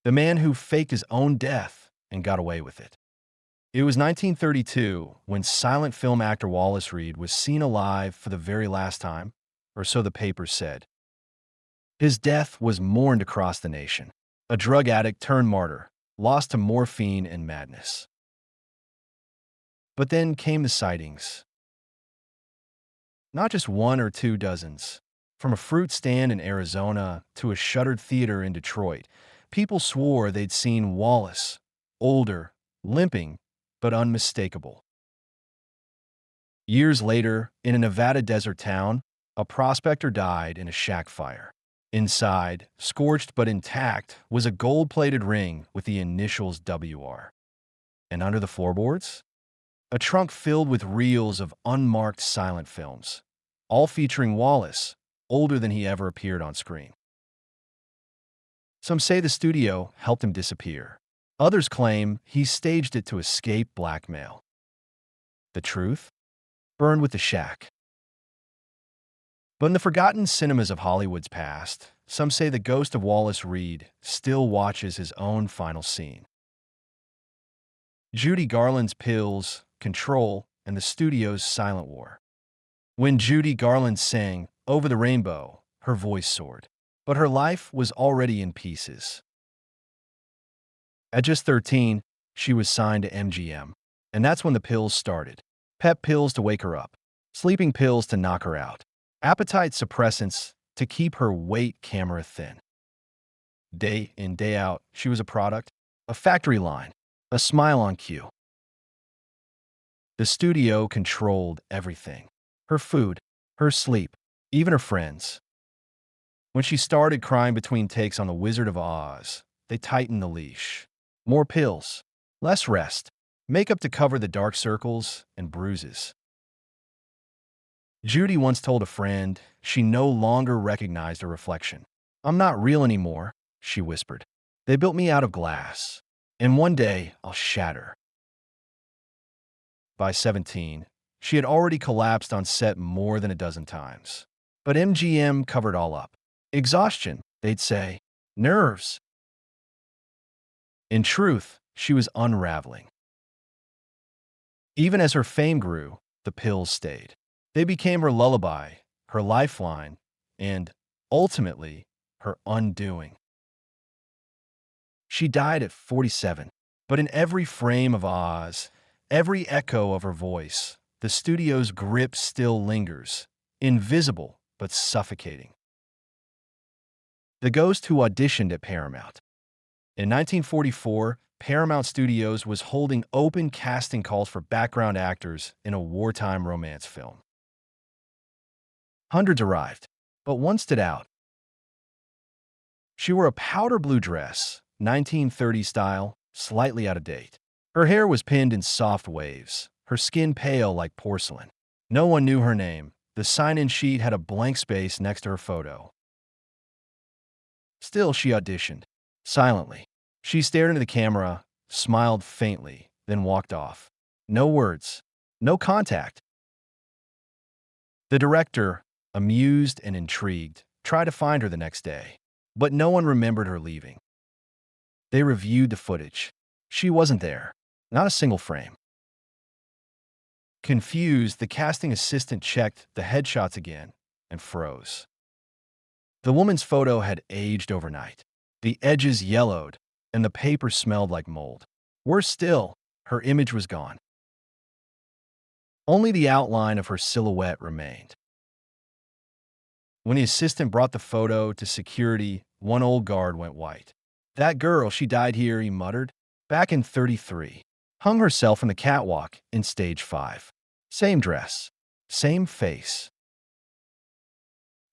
The man who faked his own death and got away with it. It was 1932 when silent film actor Wallace Reed was seen alive for the very last time, or so the papers said. His death was mourned across the nation. A drug addict turned martyr, lost to morphine and madness. But then came the sightings. Not just one or two dozens. From a fruit stand in Arizona to a shuttered theater in Detroit, people swore they'd seen Wallace, older, limping, but unmistakable. Years later, in a Nevada desert town, a prospector died in a shack fire. Inside, scorched but intact, was a gold-plated ring with the initials WR. And under the floorboards? A trunk filled with reels of unmarked silent films, all featuring Wallace, older than he ever appeared on screen. Some say the studio helped him disappear. Others claim he staged it to escape blackmail. The truth? Burned with the shack. But in the forgotten cinemas of Hollywood's past, some say the ghost of Wallace Reed still watches his own final scene. Judy Garland's pills, control, and the studio's silent war. When Judy Garland sang "Over the Rainbow," her voice soared, but her life was already in pieces. At just 13, she was signed to MGM, and that's when the pills started. Pep pills to wake her up, sleeping pills to knock her out, appetite suppressants to keep her weight camera thin. Day in, day out, she was a product, a factory line, a smile on cue. The studio controlled everything. Her food, her sleep, even her friends. When she started crying between takes on The Wizard of Oz, they tightened the leash. More pills, less rest, makeup to cover the dark circles and bruises. Judy once told a friend she no longer recognized her reflection. "I'm not real anymore," she whispered. "They built me out of glass, and one day I'll shatter." By 17, she had already collapsed on set more than a dozen times. But MGM covered all up. Exhaustion, they'd say. Nerves. In truth, she was unraveling. Even as her fame grew, the pills stayed. They became her lullaby, her lifeline, and, ultimately, her undoing. She died at 47, but in every frame of Oz, every echo of her voice, the studio's grip still lingers, invisible but suffocating. The ghost who auditioned at Paramount. In 1944, Paramount Studios was holding open casting calls for background actors in a wartime romance film. Hundreds arrived, but one stood out. She wore a powder blue dress, 1930s style, slightly out of date. Her hair was pinned in soft waves, her skin pale like porcelain. No one knew her name. The sign-in sheet had a blank space next to her photo. Still, she auditioned, silently. She stared into the camera, smiled faintly, then walked off. No words, no contact. The director, amused and intrigued, tried to find her the next day, but no one remembered her leaving. They reviewed the footage. She wasn't there, not a single frame. Confused, the casting assistant checked the headshots again and froze. The woman's photo had aged overnight. The edges yellowed, and the paper smelled like mold. Worse still, her image was gone. Only the outline of her silhouette remained. When the assistant brought the photo to security, one old guard went white. "That girl, she died here," he muttered. "Back in 33. Hung herself on the catwalk in stage 5. Same dress, same face."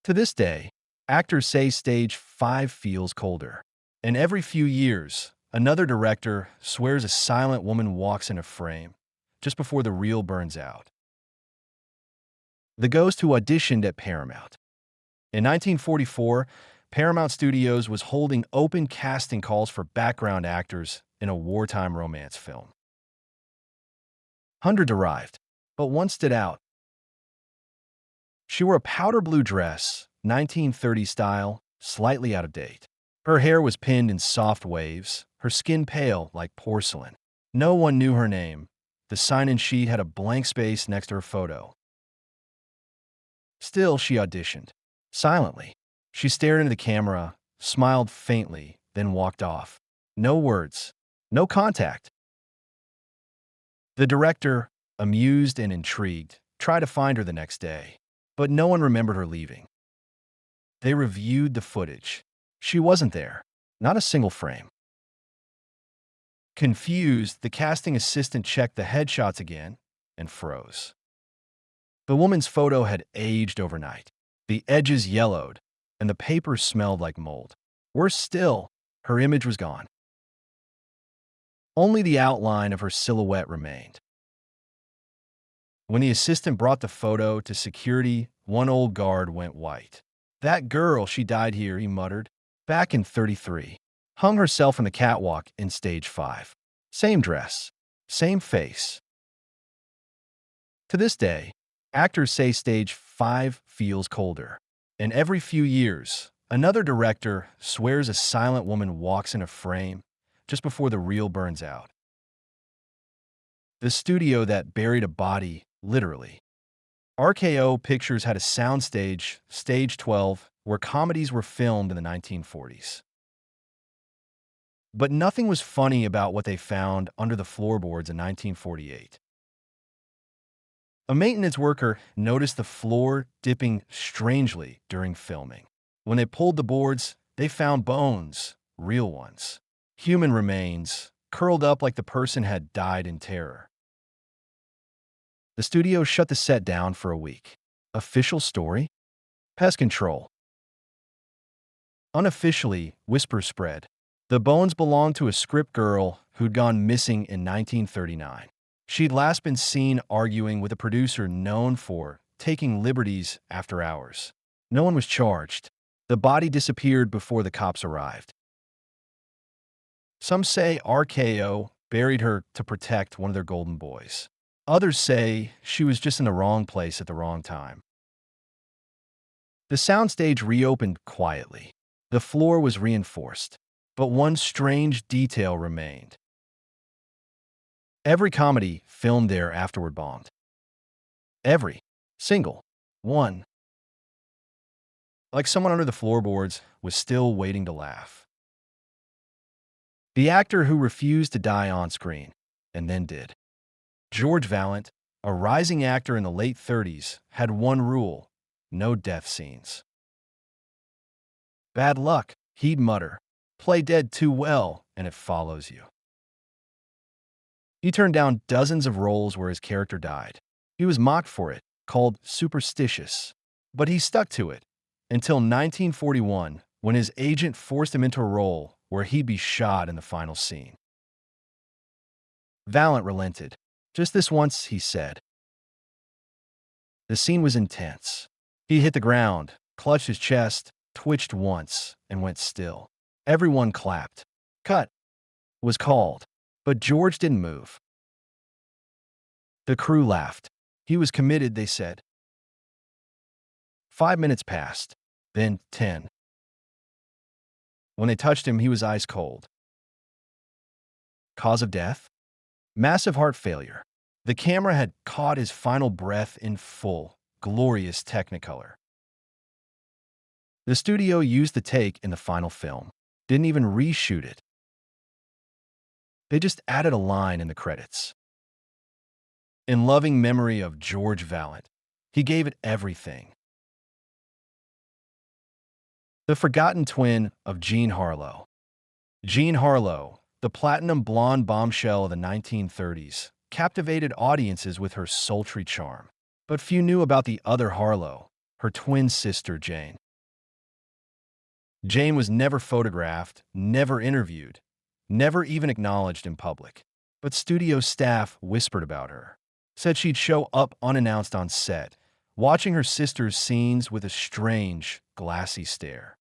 To this day, actors say stage 5 feels colder. And every few years, another director swears a silent woman walks in a frame, just before the reel burns out. The ghost who auditioned at Paramount. In 1944, Paramount Studios was holding open casting calls for background actors in a wartime romance film. Hundreds arrived, but one stood out. She wore a powder blue dress, 1930 style, slightly out of date. Her hair was pinned in soft waves, her skin pale like porcelain. No one knew her name. The sign-in sheet had a blank space next to her photo. Still, she auditioned. Silently. She stared into the camera, smiled faintly, then walked off. No words. No contact. The director, amused and intrigued, tried to find her the next day, but no one remembered her leaving. They reviewed the footage. She wasn't there. Not a single frame. Confused, the casting assistant checked the headshots again and froze. The woman's photo had aged overnight. The edges yellowed, and the paper smelled like mold. Worse still, her image was gone. Only the outline of her silhouette remained. When the assistant brought the photo to security, one old guard went white. "That girl, she died here," he muttered. "Back in 33. Hung herself on the catwalk in stage 5. Same dress. Same face." To this day, actors say stage 5 feels colder. And every few years, another director swears a silent woman walks in a frame just before the reel burns out. The studio that buried a body, literally. RKO Pictures had a soundstage, Stage 12, where comedies were filmed in the 1940s. But nothing was funny about what they found under the floorboards in 1948. A maintenance worker noticed the floor dipping strangely during filming. When they pulled the boards, they found bones, real ones. Human remains, curled up like the person had died in terror. The studio shut the set down for a week. Official story? Pest control. Unofficially, whispers spread. The bones belonged to a script girl who'd gone missing in 1939. She'd last been seen arguing with a producer known for taking liberties after hours. No one was charged. The body disappeared before the cops arrived. Some say RKO buried her to protect one of their golden boys. Others say she was just in the wrong place at the wrong time. The soundstage reopened quietly. The floor was reinforced, but one strange detail remained. Every comedy filmed there afterward bombed. Every single one. Like someone under the floorboards was still waiting to laugh. The actor who refused to die on screen, and then did. George Vaillant, a rising actor in the late 30s, had one rule: no death scenes. "Bad luck," he'd mutter. "Play dead too well, and it follows you." He turned down dozens of roles where his character died. He was mocked for it, called superstitious. But he stuck to it, until 1941, when his agent forced him into a role where he'd be shot in the final scene. Vaillant relented. "Just this once," he said. The scene was intense. He hit the ground, clutched his chest, twitched once, and went still. Everyone clapped. "Cut" was called, but George didn't move. The crew laughed. He was committed, they said. 5 minutes passed, then 10. When they touched him, he was ice cold. Cause of death? Massive heart failure. The camera had caught his final breath in full, glorious Technicolor. The studio used the take in the final film. Didn't even reshoot it. They just added a line in the credits. "In loving memory of George Vaillant, he gave it everything." The forgotten twin of Jean Harlow. Jean Harlow, the platinum blonde bombshell of the 1930s, captivated audiences with her sultry charm. But few knew about the other Harlow, her twin sister Jane. Jane was never photographed, never interviewed, never even acknowledged in public. But studio staff whispered about her, said she'd show up unannounced on set, watching her sister's scenes with a strange, glassy stare.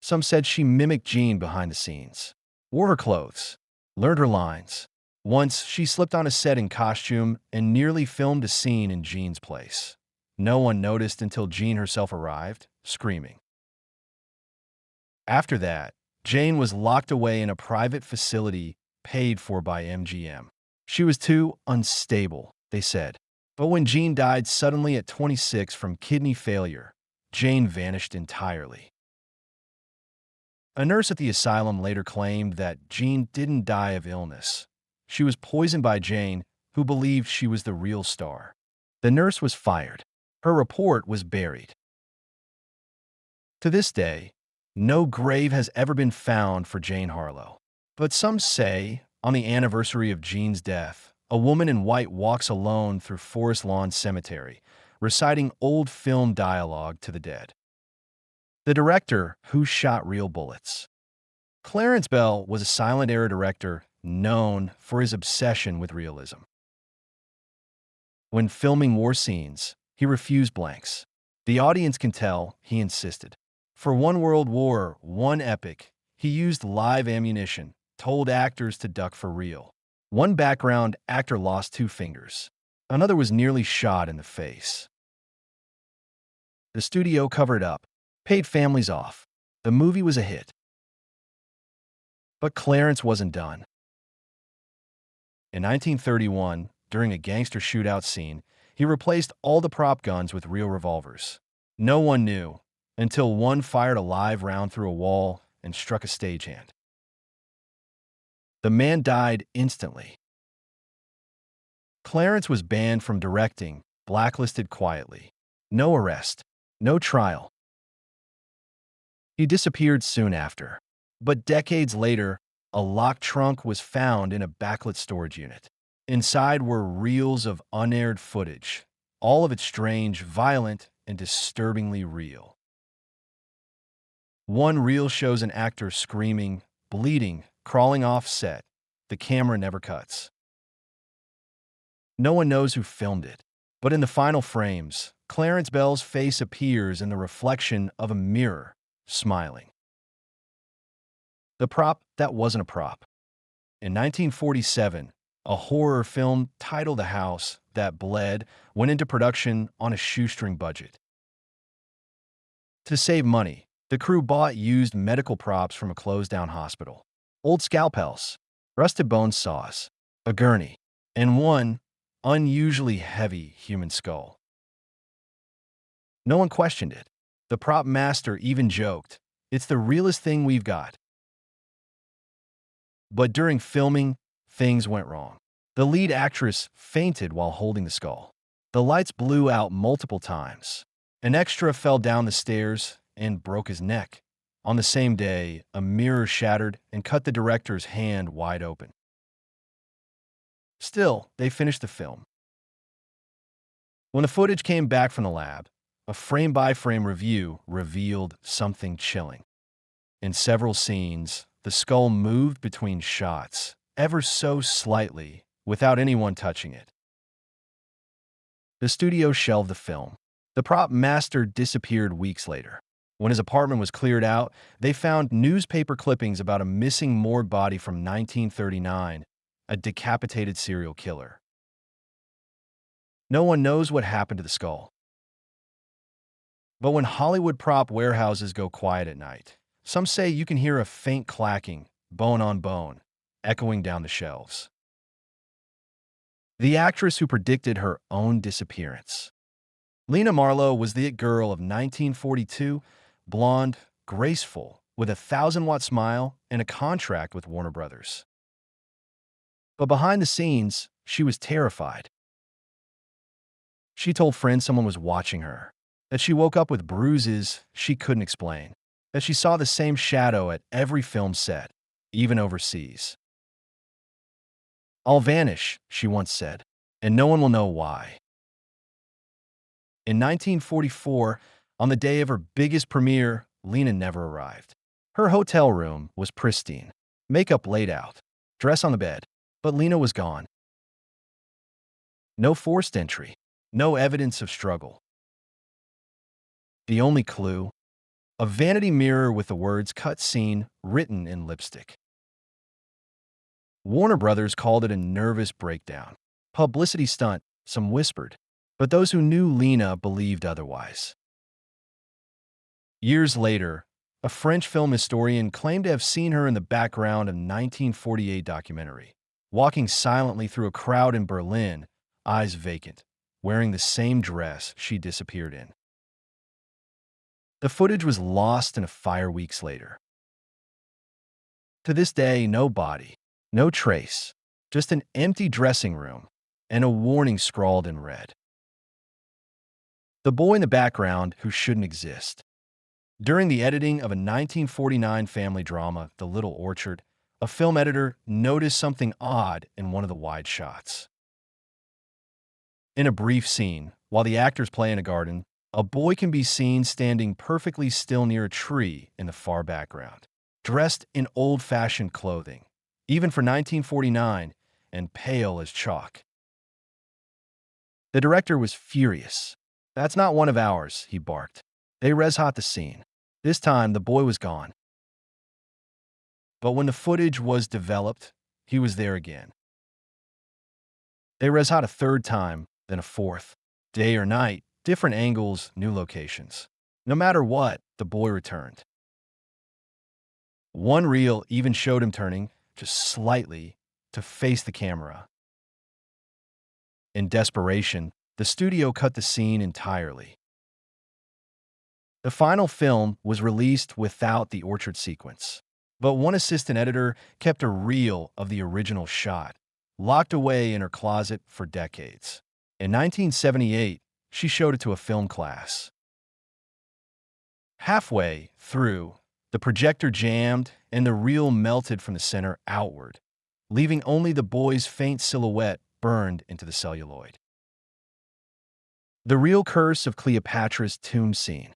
Some said she mimicked Jean behind the scenes, wore her clothes, learned her lines. Once, she slipped on a set in costume and nearly filmed a scene in Jean's place. No one noticed until Jean herself arrived, screaming. After that, Jane was locked away in a private facility paid for by MGM. She was too unstable, they said. But when Jean died suddenly at 26 from kidney failure, Jane vanished entirely. A nurse at the asylum later claimed that Jean didn't die of illness. She was poisoned by Jane, who believed she was the real star. The nurse was fired. Her report was buried. To this day, no grave has ever been found for Jane Harlow. But some say, on the anniversary of Jean's death, a woman in white walks alone through Forest Lawn Cemetery, reciting old film dialogue to the dead. The director, who shot real bullets. Clarence Bell was a silent-era director known for his obsession with realism. When filming war scenes, he refused blanks. The audience can tell, he insisted. For One World War, one epic, he used live ammunition, told actors to duck for real. One background actor lost 2 fingers. Another was nearly shot in the face. The studio covered up, paid families off. The movie was a hit. But Clarence wasn't done. In 1931, during a gangster shootout scene, he replaced all the prop guns with real revolvers. No one knew, until one fired a live round through a wall and struck a stagehand. The man died instantly. Clarence was banned from directing, blacklisted quietly. No arrest, no trial. He disappeared soon after. But decades later, a locked trunk was found in a backlit storage unit. Inside were reels of unaired footage, all of it strange, violent, and disturbingly real. One reel shows an actor screaming, bleeding, crawling off set. The camera never cuts. No one knows who filmed it, but in the final frames, Clarence Bell's face appears in the reflection of a mirror, smiling. The prop that wasn't a prop. In 1947, a horror film titled The House That Bled went into production on a shoestring budget. To save money, the crew bought used medical props from a closed-down hospital. Old scalpels, rusted bone saws, a gurney, and one unusually heavy human skull. No one questioned it. The prop master even joked, "It's the realest thing we've got." But during filming, things went wrong. The lead actress fainted while holding the skull. The lights blew out multiple times. An extra fell down the stairs and broke his neck. On the same day, a mirror shattered and cut the director's hand wide open. Still, they finished the film. When the footage came back from the lab, a frame-by-frame review revealed something chilling. In several scenes, the skull moved between shots, ever so slightly, without anyone touching it. The studio shelved the film. The prop master disappeared weeks later. When his apartment was cleared out, they found newspaper clippings about a missing morgue body from 1939, a decapitated serial killer. No one knows what happened to the skull. But when Hollywood prop warehouses go quiet at night, some say you can hear a faint clacking, bone on bone, echoing down the shelves. The actress who predicted her own disappearance. Lena Marlowe was the it girl of 1942, blonde, graceful, with a 1,000-watt smile and a contract with Warner Brothers. But behind the scenes, she was terrified. She told friends someone was watching her, that she woke up with bruises she couldn't explain, that she saw the same shadow at every film set, even overseas. "I'll vanish," she once said, "and no one will know why." In 1944, on the day of her biggest premiere, Lena never arrived. Her hotel room was pristine, makeup laid out, dress on the bed, but Lena was gone. No forced entry, no evidence of struggle. The only clue? A vanity mirror with the words "cut scene" written in lipstick. Warner Brothers called it a nervous breakdown. Publicity stunt, some whispered, but those who knew Lena believed otherwise. Years later, A French film historian claimed to have seen her in the background of a 1948 documentary, walking silently through a crowd in Berlin, eyes vacant, wearing the same dress she disappeared in. The footage was lost in a fire weeks later. To this day, no body, no trace, just an empty dressing room and a warning scrawled in red. The boy in the background who shouldn't exist. During the editing of a 1949 family drama, The Little Orchard, a film editor noticed something odd in one of the wide shots. In a brief scene, while the actors play in a garden, a boy can be seen standing perfectly still near a tree in the far background, dressed in old-fashioned clothing, even for 1949, and pale as chalk. The director was furious. "That's not one of ours," he barked. They res-hot the scene. This time, the boy was gone. But when the footage was developed, he was there again. They res-hot a third time, then a fourth. Day or night, different angles, new locations. No matter what, the boy returned. One reel even showed him turning, just slightly, to face the camera. In desperation, the studio cut the scene entirely. The final film was released without the orchard sequence, but one assistant editor kept a reel of the original shot, locked away in her closet for decades. In 1978, she showed it to a film class. Halfway through, the projector jammed and the reel melted from the center outward, leaving only the boy's faint silhouette burned into the celluloid. The Real Curse of Cleopatra's Tomb Scene.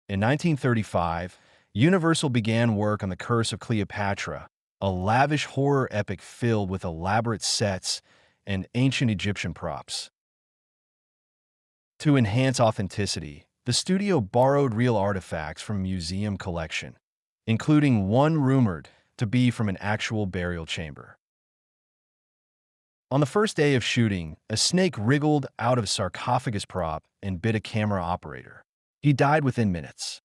In 1935, Universal began work on The Curse of Cleopatra, a lavish horror epic filled with elaborate sets and ancient Egyptian props. To enhance authenticity, the studio borrowed real artifacts from a museum collection, including one rumored to be from an actual burial chamber. On the first day of shooting, a snake wriggled out of a sarcophagus prop and bit a camera operator. He died within minutes.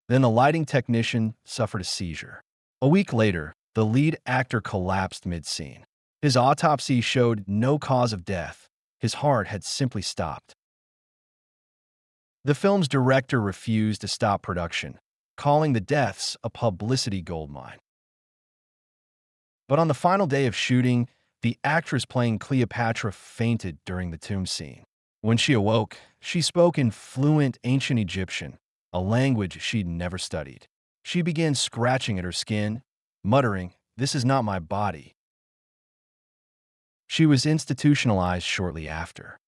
Then a lighting technician suffered a seizure. A week later, the lead actor collapsed mid-scene. His autopsy showed no cause of death. His heart had simply stopped. The film's director refused to stop production, calling the deaths a publicity goldmine. But on the final day of shooting, the actress playing Cleopatra fainted during the tomb scene. When she awoke, she spoke in fluent ancient Egyptian, a language she'd never studied. She began scratching at her skin, muttering, "This is not my body." She was institutionalized shortly after.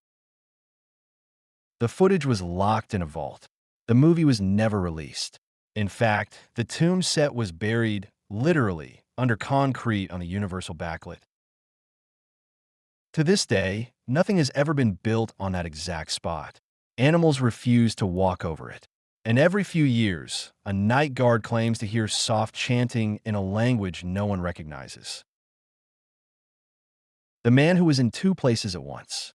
The footage was locked in a vault. The movie was never released. In fact, the tomb set was buried, literally, under concrete on the Universal backlit. To this day, nothing has ever been built on that exact spot. Animals refuse to walk over it. And every few years, a night guard claims to hear soft chanting in a language no one recognizes. The man who was in two places at once.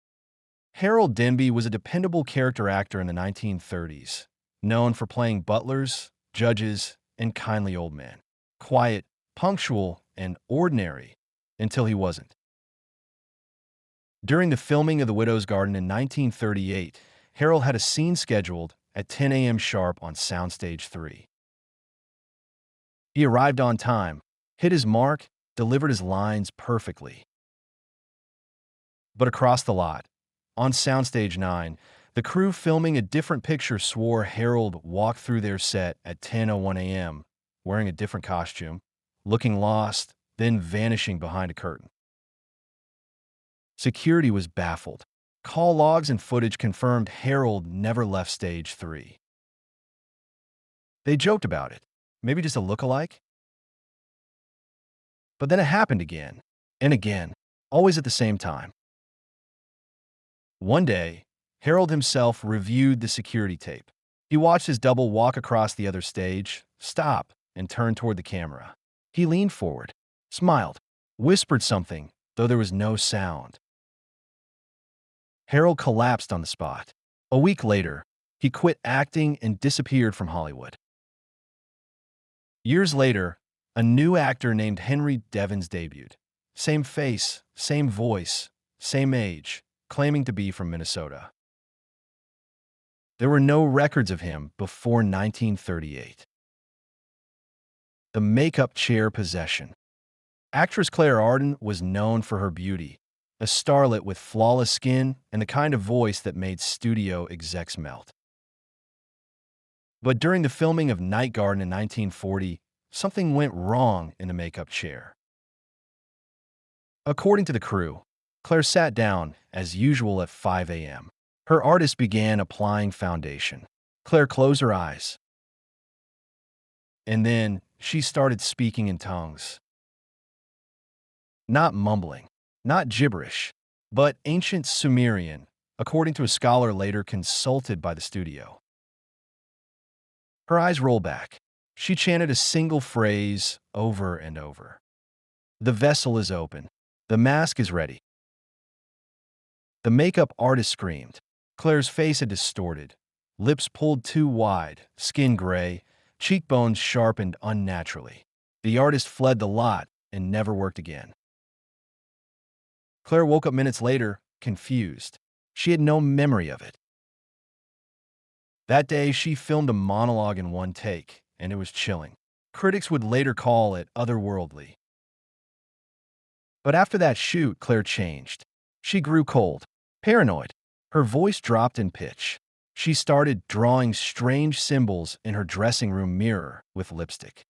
Harold Denby was a dependable character actor in the 1930s, known for playing butlers, judges, and kindly old men. Quiet, punctual, and ordinary, until he wasn't. During the filming of The Widow's Garden in 1938, Harold had a scene scheduled at 10 a.m. sharp on Soundstage 3. He arrived on time, hit his mark, delivered his lines perfectly. But across the lot, on Soundstage 9, the crew filming a different picture swore Harold walked through their set at 10:01 a.m., wearing a different costume, looking lost, then vanishing behind a curtain. Security was baffled. Call logs and footage confirmed Harold never left Stage 3. They joked about it, maybe just a look-alike. But then it happened again, and again, always at the same time. One day, Harold himself reviewed the security tape. He watched his double walk across the other stage, stop, and turn toward the camera. He leaned forward, smiled, whispered something, though there was no sound. Harold collapsed on the spot. A week later, He quit acting and disappeared from Hollywood. Years later, a new actor named Henry Devins debuted. Same face, same voice, same age, claiming to be from Minnesota. There were no records of him before 1938. The makeup chair possession. Actress Claire Arden was known for her beauty, a starlet with flawless skin and the kind of voice that made studio execs melt. But during the filming of Night Garden in 1940, something went wrong in the makeup chair. According to the crew, Claire sat down, as usual, at 5 a.m. Her artist began applying foundation. Claire closed her eyes. And then she started speaking in tongues. Not mumbling, not gibberish, but ancient Sumerian, according to a scholar later consulted by the studio. Her eyes rolled back. She chanted a single phrase over and over. The vessel is open. The mask is ready. The makeup artist screamed. Claire's face had distorted, lips pulled too wide, skin gray, cheekbones sharpened unnaturally. The artist fled the lot and never worked again. Claire woke up minutes later, confused. She had no memory of it. That day, she filmed a monologue in one take, and it was chilling. Critics would later call it otherworldly. But after that shoot, Claire changed. She grew cold, paranoid. Her voice dropped in pitch. She started drawing strange symbols in her dressing room mirror with lipstick.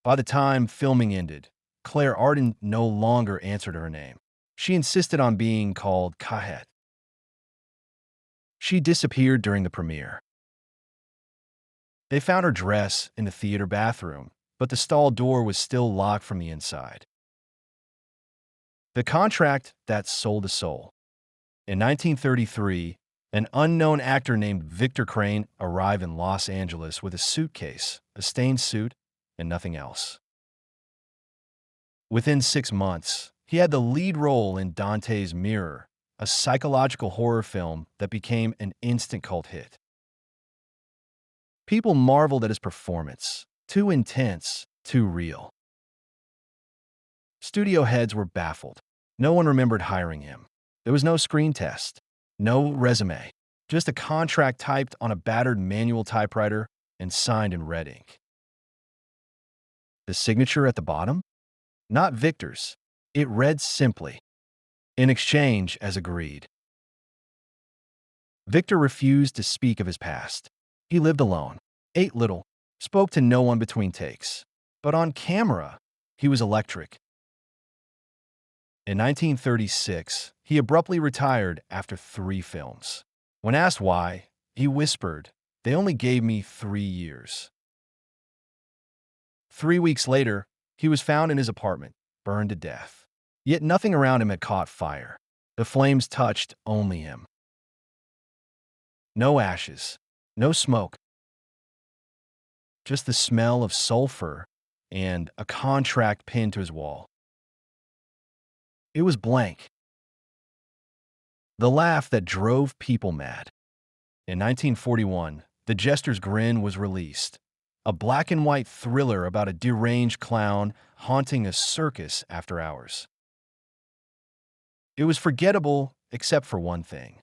By the time filming ended, Claire Arden no longer answered her name. She insisted on being called Kahet. She disappeared during the premiere. They found her dress in the theater bathroom, but the stall door was still locked from the inside. The contract that sold a soul. In 1933, an unknown actor named Victor Crane arrived in Los Angeles with a suitcase, a stained suit, and nothing else. Within 6 months, he had the lead role in Dante's Mirror, a psychological horror film that became an instant cult hit. People marveled at his performance. Too intense, too real. Studio heads were baffled. No one remembered hiring him. There was no screen test, no resume, just a contract typed on a battered manual typewriter and signed in red ink. The signature at the bottom? Not Victor's. It read simply, "In exchange as agreed." Victor refused to speak of his past. He lived alone, ate little, spoke to no one between takes. But on camera, he was electric. In 1936, he abruptly retired after 3 films. When asked why, he whispered, "They only gave me 3 years." 3 weeks later, he was found in his apartment, burned to death. Yet nothing around him had caught fire. The flames touched only him. No ashes, no smoke. Just the smell of sulfur and a contract pinned to his wall. It was blank. The laugh that drove people mad. In 1941, The Jester's Grin was released, a black and white thriller about a deranged clown haunting a circus after hours. It was forgettable except for one thing: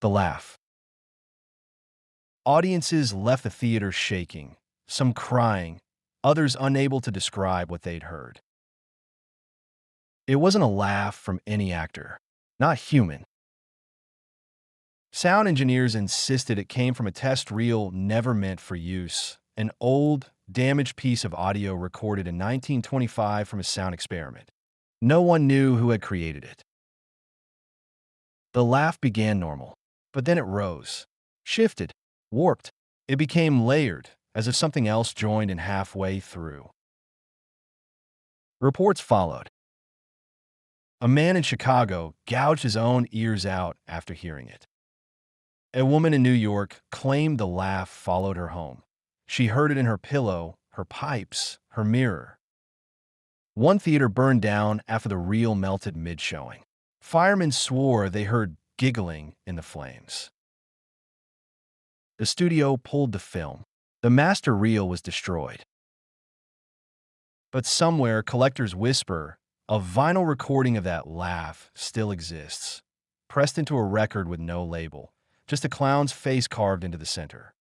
the laugh. Audiences left the theater shaking, some crying, others unable to describe what they'd heard. It wasn't a laugh from any actor, not human. Sound engineers insisted it came from a test reel never meant for use, an old, damaged piece of audio recorded in 1925 from a sound experiment. No one knew who had created it. The laugh began normal, but then it rose, shifted, warped. It became layered, as if something else joined in halfway through. Reports followed. A man in Chicago gouged his own ears out after hearing it. A woman in New York claimed the laugh followed her home. She heard it in her pillow, her pipes, her mirror. One theater burned down after the reel melted mid-showing. Firemen swore they heard giggling in the flames. The studio pulled the film. The master reel was destroyed. But somewhere, collectors whisper, a vinyl recording of that laugh still exists, pressed into a record with no label, just a clown's face carved into the center.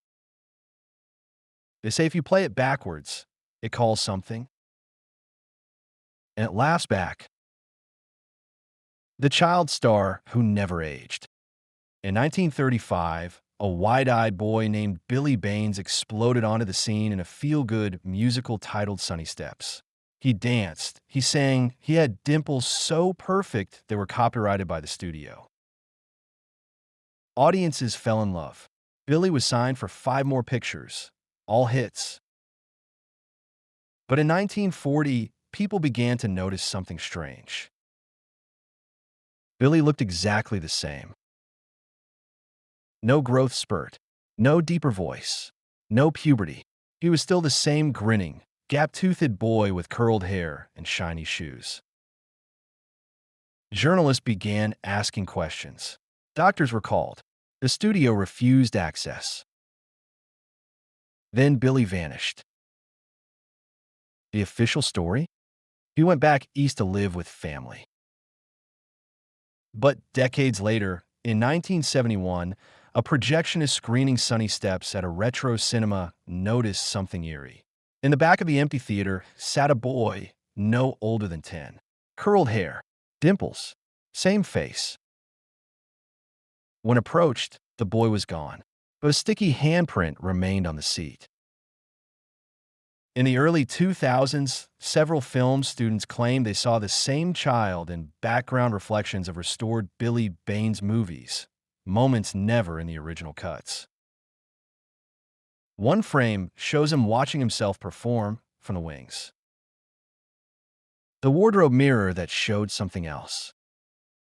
They say if you play it backwards, it calls something, and it laughs back. The child star who never aged. In 1935, a wide-eyed boy named Billy Baines exploded onto the scene in a feel-good musical titled Sunny Steps. He danced, he sang, he had dimples so perfect they were copyrighted by the studio. Audiences fell in love. Billy was signed for 5 more pictures, all hits. But in 1940, people began to notice something strange. Billy looked exactly the same. No growth spurt, no deeper voice, no puberty. He was still the same grinning, gap-toothed boy with curled hair and shiny shoes. Journalists began asking questions. Doctors were called. The studio refused access. Then Billy vanished. The official story? He went back east to live with family. But decades later, in 1971, a projectionist screening Sunny Steps at a retro cinema noticed something eerie. In the back of the empty theater sat a boy no older than 10. Curled hair, dimples, same face. When approached, the boy was gone, but a sticky handprint remained on the seat. In the early 2000s, several film students claimed they saw the same child in background reflections of restored Billy Baines movies, moments never in the original cuts. One frame shows him watching himself perform from the wings. The wardrobe mirror that showed something else.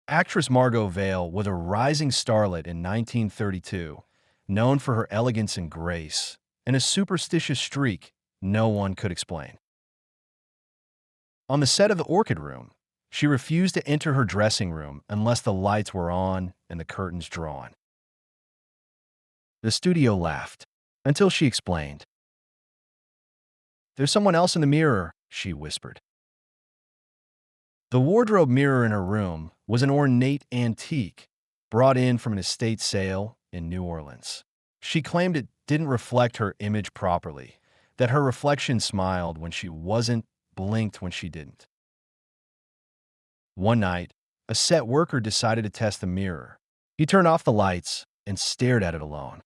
Actress Margot Vale was a rising starlet in 1932, known for her elegance and grace, and a superstitious streak no one could explain. On the set of The Orchid Room, she refused to enter her dressing room unless the lights were on and the curtains drawn. The studio laughed, until she explained. "There's someone else in the mirror," she whispered. The wardrobe mirror in her room was an ornate antique brought in from an estate sale in New Orleans. She claimed it didn't reflect her image properly, that her reflection smiled when she wasn't, blinked when she didn't. One night, a set worker decided to test the mirror. He turned off the lights and stared at it alone.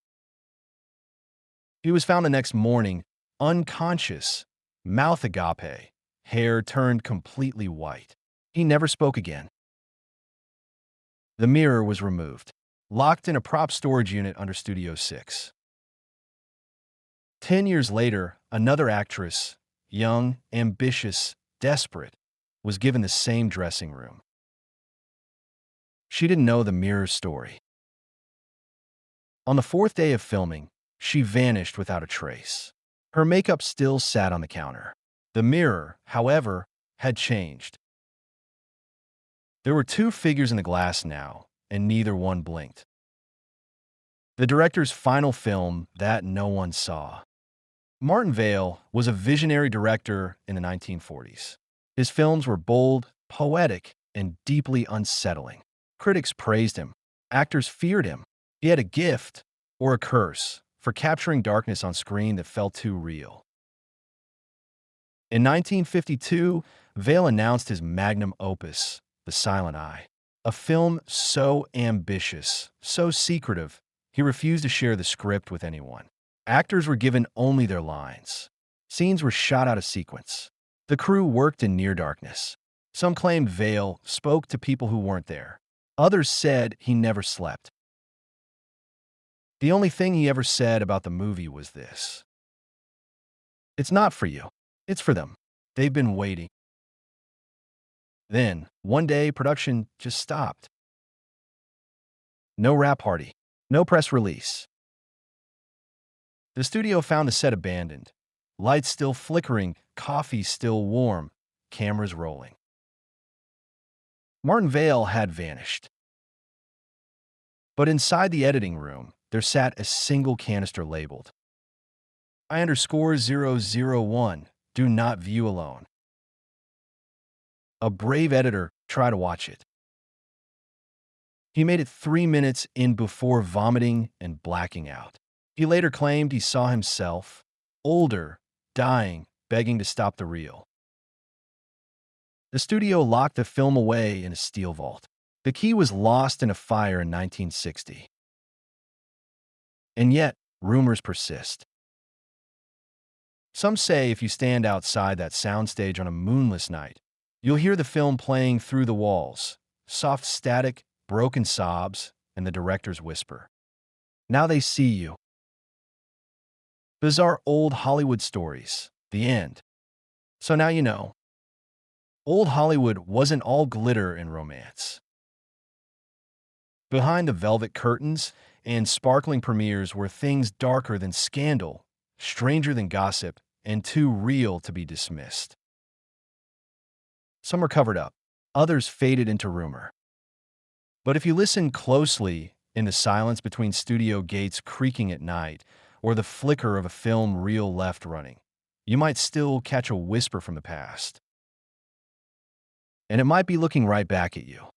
He was found the next morning, unconscious, mouth agape, hair turned completely white. He never spoke again. The mirror was removed, locked in a prop storage unit under Studio 6. 10 years later, another actress, young, ambitious, desperate, was given the same dressing room. She didn't know the mirror's story. On the 4th day of filming, she vanished without a trace. Her makeup still sat on the counter. The mirror, however, had changed. There were 2 figures in the glass now, and neither one blinked. The director's final film that no one saw. Martin Vale was a visionary director in the 1940s. His films were bold, poetic, and deeply unsettling. Critics praised him. Actors feared him. He had a gift, or a curse, for capturing darkness on screen that felt too real. In 1952, Vale announced his magnum opus, The Silent Eye, a film so ambitious, so secretive, he refused to share the script with anyone. Actors were given only their lines. Scenes were shot out of sequence. The crew worked in near darkness. Some claimed Vale spoke to people who weren't there. Others said he never slept. The only thing he ever said about the movie was this: "It's not for you. It's for them. They've been waiting." Then, one day, production just stopped. No wrap party. No press release. The studio found the set abandoned. Lights still flickering, coffee still warm, cameras rolling. Martin Vale had vanished. But inside the editing room, there sat a single canister labeled I_001, do not view alone. A brave editor tried to watch it. He made it 3 minutes in before vomiting and blacking out. He later claimed he saw himself, older, dying, begging to stop the reel. The studio locked the film away in a steel vault. The key was lost in a fire in 1960. And yet, rumors persist. Some say if you stand outside that soundstage on a moonless night, you'll hear the film playing through the walls, soft static, broken sobs, and the director's whisper. Now they see you. Bizarre old Hollywood stories. The end. So now you know. Old Hollywood wasn't all glitter and romance. Behind the velvet curtains and sparkling premieres were things darker than scandal, stranger than gossip, and too real to be dismissed. Some were covered up, others faded into rumor. But if you listen closely, in the silence between studio gates creaking at night, or the flicker of a film reel left running, you might still catch a whisper from the past. And it might be looking right back at you.